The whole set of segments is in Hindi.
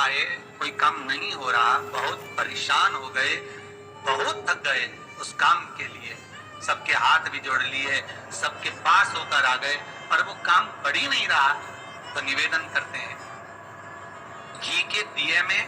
आए, कोई काम नहीं हो रहा, बहुत परेशान हो गए, बहुत थक गए उस काम के लिए, सबके हाथ भी जोड़ लिए, सबके पास होकर आ गए, पर वो काम बढ़ ही नहीं रहा, तो निवेदन करते हैं घी के दिए में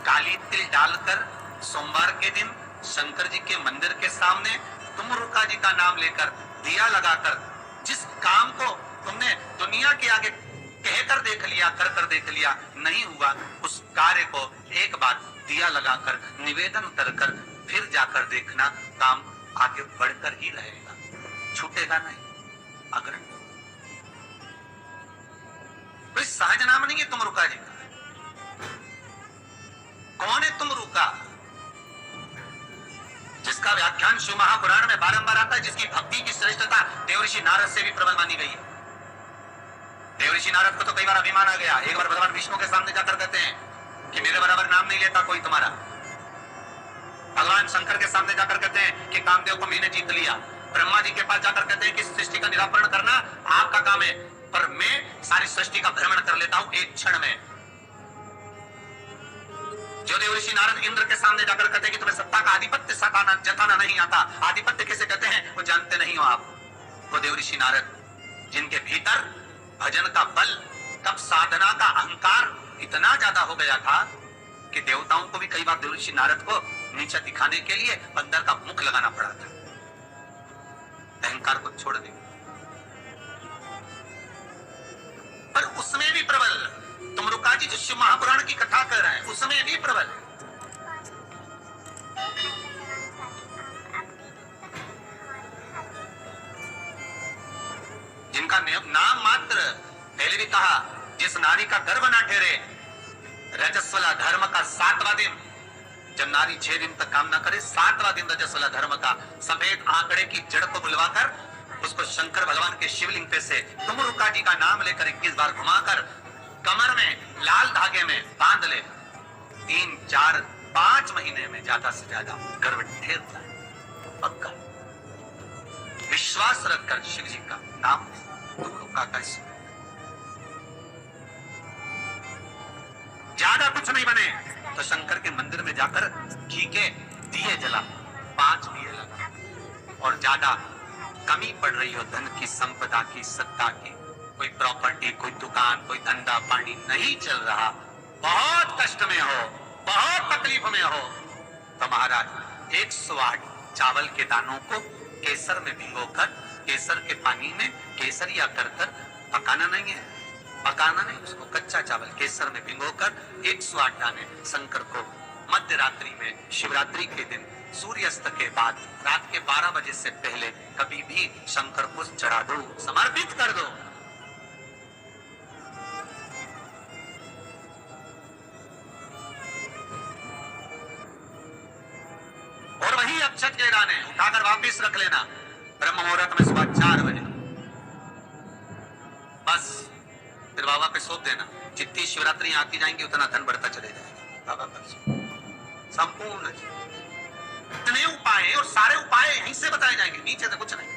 काली तिल डालकर सोमवार के दिन शंकर जी के मंदिर के सामने तुम रुका जी का नाम लेकर दिया लगाकर जिस काम को तुमने दुनिया के आगे कहकर देख लिया, कर देख लिया, नहीं हुआ, उस कार्य को एक बार दिया लगाकर निवेदन कर फिर जाकर देखना, काम आगे बढ़कर ही रहेगा, छूटेगा नहीं। अगर कोई सहज नाम नहीं है तुम रुका जी का। कौन है तुम रुका? जिसका व्याख्यान शिव महापुराण में बारंबार आता है, जिसकी भक्ति की श्रेष्ठता देवऋषि नारद से भी प्रबल मानी गई है। देवऋषि नारद को तो कई बार अभिमान आ गया, एक बार भगवान विष्णु के सामने जाकर कहते हैं कि मेरे बराबर नाम नहीं लेता कोई तुम्हारा। भगवान शंकर के सामने जाकर कहते हैं कि कामदेव को मैंने जीत लिया। ब्रह्मा जी के पास जाकर कहते हैं कि सृष्टि का निराकरण करना आपका काम है, पर मैं सारी सृष्टि का भ्रमण कर लेता हूं एक क्षण में। जो देवऋषि नारद इंद्र के सामने जाकर कहते हैं कि तुम्हें सत्ता का आधिपत्य सताना जताना नहीं आता, आधिपत्य किसे कहते हैं वो जानते नहीं हो आप। वो देवऋषि नारद जिनके भीतर भजन का बल, तब साधना का अहंकार इतना ज्यादा हो गया था कि देवताओं को भी कई बार देवऋषि नारद को नीचे दिखाने के लिए बंदर का मुख लगाना पड़ा था, अहंकार को छोड़ दे। पर उसमें भी प्रबल तुम रुका जी, जो शिव महापुराण की कथा कर रहे हैं, उसमें भी प्रबल है। जिनका नाम मात्र, पहले भी कहा, जिस नारी का गर्भ ना ठहरे, रजस्वला धर्म का 7वां दिन, जब नारी 6 दिन तक काम ना करे, 7वां दिन रजस्वला धर्म का, सफेद आंकड़े की जड़ को बुलवाकर उसको शंकर भगवान के शिवलिंग पे से तुम रुका जी का नाम लेकर 21 बार घुमाकर कमर में लाल धागे में बांध ले, 3, 4, 5 महीने में ज्यादा से ज्यादा गर्भ ठहर जाए, पक्का विश्वास रखकर शिव जी का नाम तुम रुका का ज्यादा कुछ नहीं बने तो शंकर के मंदिर में जाकर घी के दिए जला, 5 दिए लगा, और ज्यादा कमी पड़ रही हो धन की, संपदा की, सत्ता की, कोई प्रॉपर्टी, कोई दुकान, कोई धंधा पानी नहीं चल रहा, बहुत कष्ट में हो, बहुत तकलीफ में हो, तो महाराज 108 चावल के दानों को केसर में भिगोकर, केसर के पानी में केसरिया कर पकाना नहीं है, पकाना नहीं, उसको कच्चा चावल केसर में भिगोकर 108 दाने शंकर को मध्य रात्रि में, शिवरात्रि के दिन सूर्यास्त के बाद, रात के 12 बजे से पहले कभी भी शंकर को चढ़ा दो, समर्पित कर दो। और वही अक्षत के दाने उठाकर वापिस रख लेना ब्रह्म मुहूर्त में सुबह 4 बजे, बस फिर बाबा पे सौंप देना। जितनी शिवरात्रि आती जाएंगी उतना धन बढ़ता चले जाएगा बाबा पर। संपूर्ण इतने उपाय, और सारे उपाय यहीं से बताए जाएंगे, नीचे से कुछ नहीं।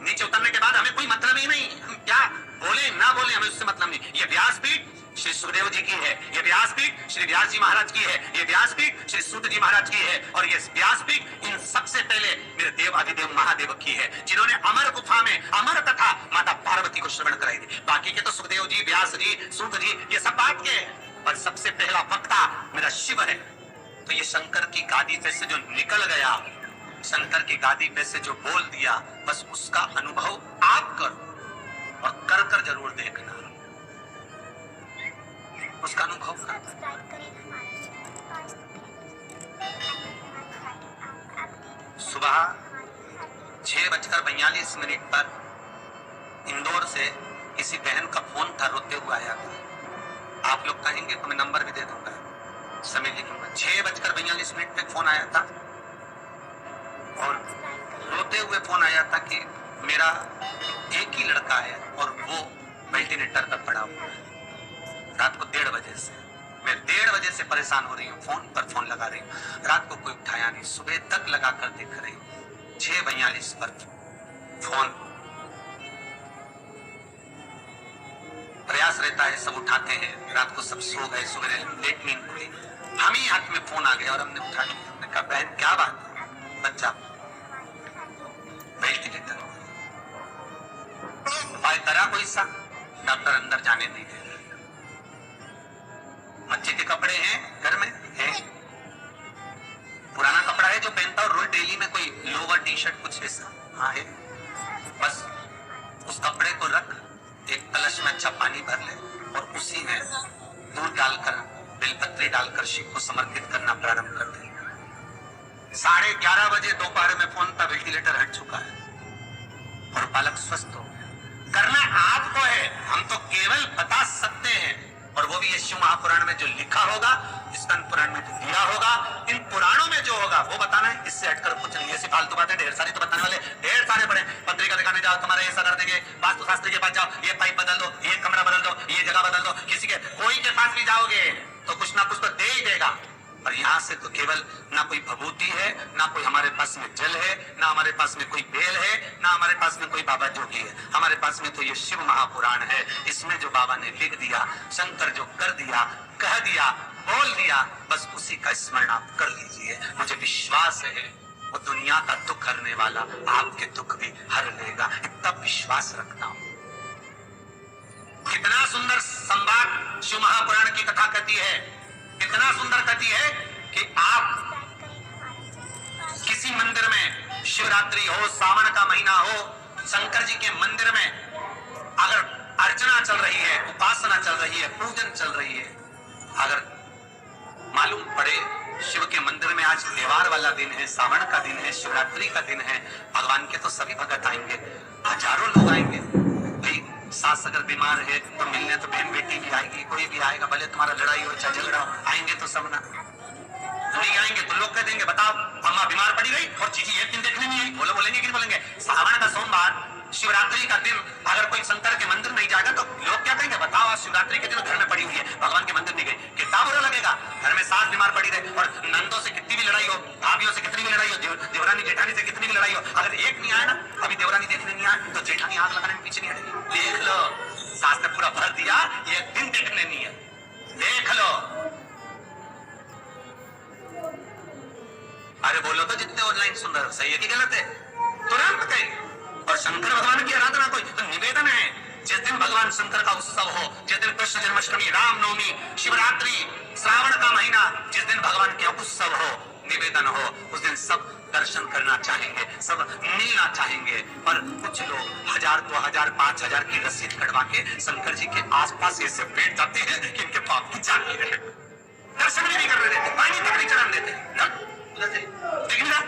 नीचे उतरने के बाद हमें कोई मतलब ही नहीं, हम क्या बोले ना बोले हमें उससे मतलब नहीं। ये व्यासपीठ श्री सुखदेव जी की है, ये व्यासपीठ श्री व्यास जी महाराज की है, ये व्यासपीठ श्री सूत जी महाराज की है, और ये व्यासपीठ इन सबसे पहले मेरे देव आदिदेव महादेव की है, जिन्होंने अमर गुफा में अमर कथा माता पार्वती को श्रवण कराई थी। बाकी के तो सुखदेव जी, व्यास जी, सूत जी, ये सब बात के, पर सबसे पहला वक्ता मेरा शिव है। तो ये शंकर की गादी पे से जो निकल गया, शंकर की गादी पे से जो बोल दिया, बस उसका अनुभव आप करो, और कर कर जरूर देखना, उसका अनुभव कर। सुबह 6:42 पर इंदौर से किसी बहन का फोन था, रोते हुए आया था। आप लोग कहेंगे तो मैं नंबर भी दे दूंगा, समय लिखूंगा। 6:42 पे फोन आया था, और रोते हुए फोन आया था कि मेरा एक ही लड़का है और वो वेंटिलेटर पर पड़ा हुआ है। रात को 1:30 बजे से मैं 1:30 बजे से परेशान हो रही हूँ, फोन पर फोन लगा रही हूँ, रात को कोई उठाया नहीं, सुबह तक लगा कर देख रही हूँ, 6:42 पर फोन। प्रयास रहता है, सब उठाते हैं, रात को सब सो गए, सवेरे लेट नींद खुली, हम ही हाथ में फोन आ गया और हमने उठा लिया। हमने कहा बहन क्या बात है? बच्चा वेंटिलेटर, उपाय करा कोई सा? डॉक्टर अंदर जाने नहीं दे रहे। बच्चे के कपड़े हैं घर में है, पुराना कपड़ा है जो पहनता और रोज डेली में कोई लोअर टी शर्ट कुछ ऐसा, हाँ है, बस उस कपड़े को रख, एक कलश में अच्छा पानी भर ले और उसी में दूध डालकर, बेलपत्री डालकर शिव को समर्पित करना प्रारंभ कर दे। 11:30 बजे दोपहर में फोन पर वेंटिलेटर हट चुका है और बालक स्वस्थ हो गया। करना आपको है, हम तो केवल बता सकते हैं, और वो भी ये शिव महापुराण में जो लिखा होगा, स्कंद पुराण में जो दिया होगा, इन पुराणों में जो होगा वो बताना है। इससे हटकर कुछ नहीं। ऐसी फालतू बातें ढेर सारी तो बताने वाले ढेर सारे पड़े। पत्रिका दिखाने जाओ, तुम्हारा ऐसा कर देंगे, वास्तु शास्त्री के पास जाओ, ये पाइप बदल दो, ये कमरा बदल दो, ये जगह बदल दो, किसी के कोई के पास भी जाओगे तो कुछ ना कुछ तो दे ही देगा। और यहाँ से तो केवल ना कोई भभूति है, ना कोई हमारे पास में जल है, ना हमारे पास में कोई बेल है, ना हमारे पास में कोई बाबा जोगी है। हमारे पास में तो ये शिव महापुराण है। इसमें जो बाबा ने लिख दिया, शंकर जो कर दिया, कह दिया, बोल दिया, बस उसी का स्मरण आप कर लीजिए। मुझे विश्वास है वो दुनिया का दुख हरने वाला आपके दुख भी हर लेगा, इतना विश्वास रखता हूं। कितना सुंदर संवाद शिव महापुराण की कथा कहती है, इतना सुंदर कहती है कि आप किसी मंदिर में शिवरात्रि हो, सावन का महीना हो, शंकर जी के मंदिर में अगर अर्चना चल रही है, उपासना चल रही है, पूजन चल रही है, अगर मालूम पड़े शिव के मंदिर में आज त्योहार वाला दिन है, सावन का दिन है, शिवरात्रि का दिन है, भगवान के तो सभी भगत आएंगे, हजारों लोग आएंगे। सास अगर बीमार है तो मिलने तो बहन बेटी भी आएगी, कोई भी आएगा, भले तुम्हारा लड़ाई हो चाहे झगड़ा हो, आएंगे तो सब ना। नहीं आएंगे तो लोग कह देंगे बताओ अम्मा बीमार पड़ी गई और चीजी एक दिन देखने नहीं आई, बोलेंगे कि नहीं बोलेंगे? सावन का सोमवार, शिवरात्रि का दिन अगर कोई शंकर के मंदिर नहीं जाएगा तो लोग क्या कहेंगे? बताओ आज शिवरात्रि के दिन घर में पड़ी हुई है, भगवान के मंदिर नहीं गई, कितना बुरा लगेगा। घर में सास बीमार पड़ी रहे और नंदों से कितनी भी लड़ाई हो, भाभियों से कितनी भी लड़ाई हो, देवरानी जेठानी से कितनी भी लड़ाई हो, अगर एक नहीं आया ना, अभी देवरानी देखने नहीं आया तो जेठानी आग लगाने में पीछे नहीं हटेगी। देख लो, सास ने पूरा भर दिया, ये दिन देखने नहीं है, देख लो। अरे बोलो तो जितने ऑनलाइन सुन रहे हो, सही है कि गलत है? तुरंत कहीं। और शंकर भगवान की आराधना कोई तो निवेदन है, जिस दिन भगवान शंकर का उत्सव हो, जिस दिन कृष्ण जन्माष्टमी, रामनवमी, शिवरात्रि, श्रावण का महीना, जिस दिन भगवान के उत्सव हो, निवेदन हो, उस दिन सब दर्शन करना चाहेंगे, सब मिलना चाहेंगे। पर कुछ लोग 1000, 2000, 5000 की रसीद कटवा के शंकर जी के आसपास ऐसे बैठ जाते हैं कि इनके पाप की जागी रहे, दर्शन भी नहीं कर रहे थे, पानी तक नहीं चढ़ाने देते।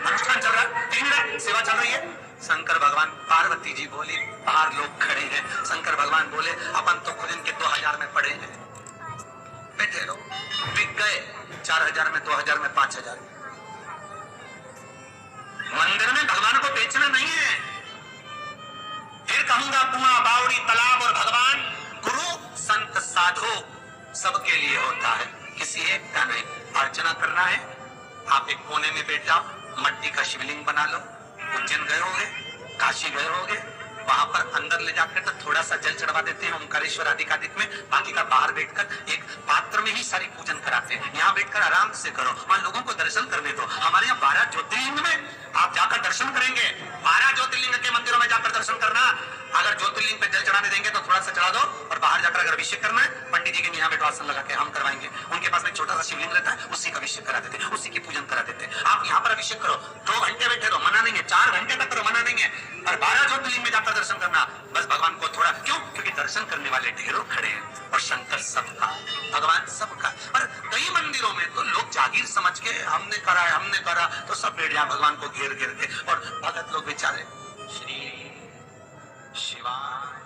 अनुष्ठान चल रहा है, सेवा चल रही है। शंकर भगवान, पार्वती जी बोली, बाहर लोग खड़े हैं। शंकर भगवान बोले अपन तो खुद इनके 2000 में पड़े हैं, बैठे रहो। बिक गए 4000 में, 2000 में, 5000 में। मंदिर में भगवान को बेचना नहीं है। फिर कहूंगा कुआं, बावड़ी, तालाब और भगवान, गुरु, संत, साधु सबके लिए होता है, किसी एक का नहीं। अर्चना करना है, आप एक कोने में बैठ जाओ, मट्टी का शिवलिंग बना लो। उज्जैन गए होगे, काशी गए होगे, वहां पर अंदर ले जाकर तो थोड़ा सा जल चढ़वा देते हैं ओंकारेश्वर आदिकादिक में, बाकी का बाहर बैठकर एक पात्र में ही सारी पूजन कराते हैं। यहाँ बैठकर आराम से करो, वहां लोगों को दर्शन करने दो। हमारे यहाँ 12 ज्योतिर्लिंग में आप जाकर दर्शन करेंगे, 12 ज्योतिर्लिंग के मंदिरों में जाकर दर्शन करना। अगर ज्योतिर्लिंग पे जल चढ़ाने देंगे तो थोड़ा सा चढ़ा दो, और बाहर जाकर अगर अभिषेक करना है, पंडित जी के यहाँ बैठो, आसन लगा के हम करवाएंगे। उनके पास में छोटा सा शिवलिंग रहता है, उसी का अभिषेक करा देते, उसी की पूजन करा देते। आप यहाँ पर अभिषेक करो, 2 घंटे बैठे रहो, मना नहीं है, 4 घंटे तक करो, मना नहीं है, और 12 ज्योतिर्लिंग में जाकर दर्शन करना। बस भगवान को थोड़ा, क्यों? क्योंकि दर्शन करने वाले ढेरों खड़े हैं और शंकर सबका, भगवान सबका। और कई मंदिरों में तो लोग जागीर समझ के हमने करा है, हमने करा, तो सब बैठ जाए भगवान को घेर घेर के, और भगत लोग बेचारे श्री शिवाय